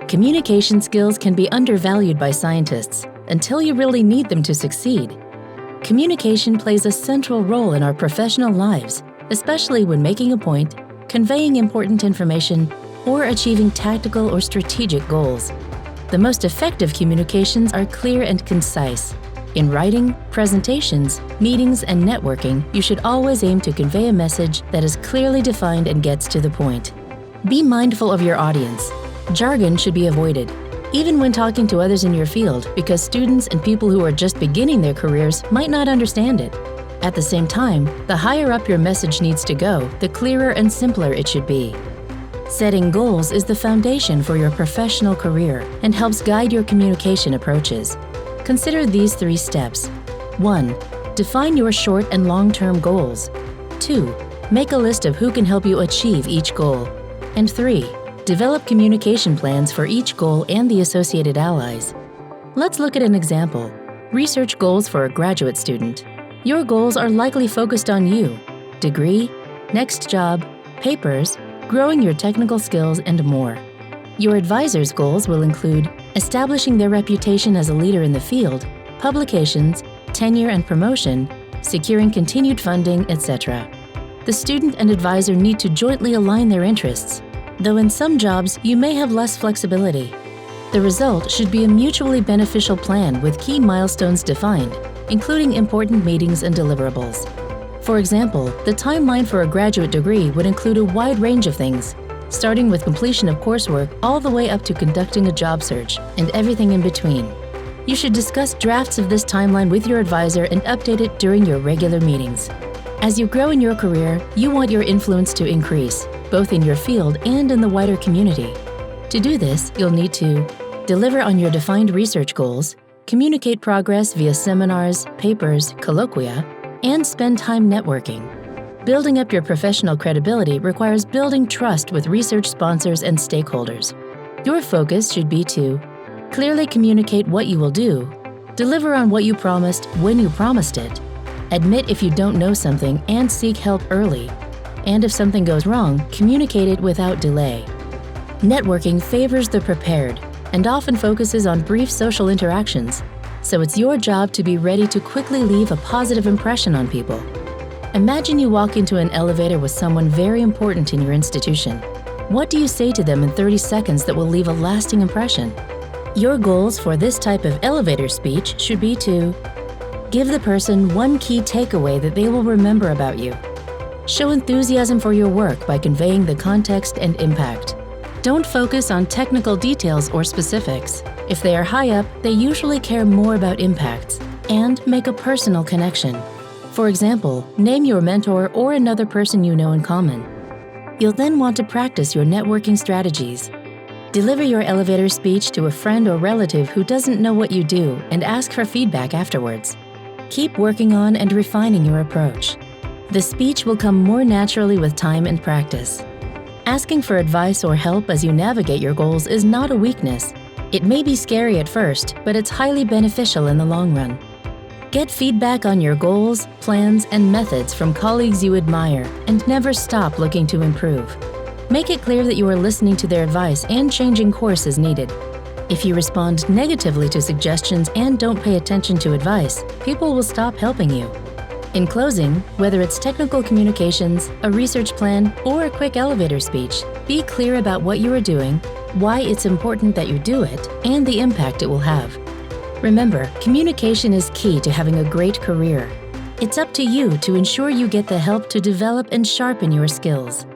Communication skills can be undervalued by scientists until you really need them to succeed. Communication plays a central role in our professional lives, especially when making a point, conveying important information, or achieving tactical or strategic goals. The most effective communications are clear and concise. In writing, presentations, meetings, and networking, you should always aim to convey a message that is clearly defined and gets to the point. Be mindful of your audience. Jargon should be avoided, even when talking to others in your field, because students and people who are just beginning their careers might not understand it. At the same time, the higher up your message needs to go, the clearer and simpler it should be. Setting goals is the foundation for your professional career and helps guide your communication approaches. Consider these 3 steps. 1. Define your short and long-term goals. 2. Make a list of who can help you achieve each goal. And 3. Develop communication plans for each goal and the associated allies. Let's look at an example. Research goals for a graduate student. Your goals are likely focused on you, degree, next job, papers, growing your technical skills, and more. Your advisor's goals will include establishing their reputation as a leader in the field, publications, tenure and promotion, securing continued funding, etc. The student and advisor need to jointly align their interests, though in some jobs you may have less flexibility. The result should be a mutually beneficial plan with key milestones defined, including important meetings and deliverables. For example, the timeline for a graduate degree would include a wide range of things, starting with completion of coursework all the way up to conducting a job search and everything in between. You should discuss drafts of this timeline with your advisor and update it during your regular meetings. As you grow in your career, you want your influence to increase, both in your field and in the wider community. To do this, you'll need to deliver on your defined research goals, communicate progress via seminars, papers, colloquia, and spend time networking. Building up your professional credibility requires building trust with research sponsors and stakeholders. Your focus should be to clearly communicate what you will do, deliver on what you promised when you promised it, admit if you don't know something and seek help early, and if something goes wrong, communicate it without delay. Networking favors the prepared and often focuses on brief social interactions, so it's your job to be ready to quickly leave a positive impression on people. Imagine you walk into an elevator with someone very important in your institution. What do you say to them in 30 seconds that will leave a lasting impression? Your goals for this type of elevator speech should be to give the person one key takeaway that they will remember about you. Show enthusiasm for your work by conveying the context and impact. Don't focus on technical details or specifics. If they are high up, they usually care more about impacts. And make a personal connection. For example, name your mentor or another person you know in common. You'll then want to practice your networking strategies. Deliver your elevator speech to a friend or relative who doesn't know what you do and ask for feedback afterwards. Keep working on and refining your approach. The speech will come more naturally with time and practice. Asking for advice or help as you navigate your goals is not a weakness. It may be scary at first, but it's highly beneficial in the long run. Get feedback on your goals, plans, and methods from colleagues you admire, and never stop looking to improve. Make it clear that you are listening to their advice and changing course as needed. If you respond negatively to suggestions and don't pay attention to advice, people will stop helping you. In closing, whether it's technical communications, a research plan, or a quick elevator speech, be clear about what you are doing, why it's important that you do it, and the impact it will have. Remember, communication is key to having a great career. It's up to you to ensure you get the help to develop and sharpen your skills.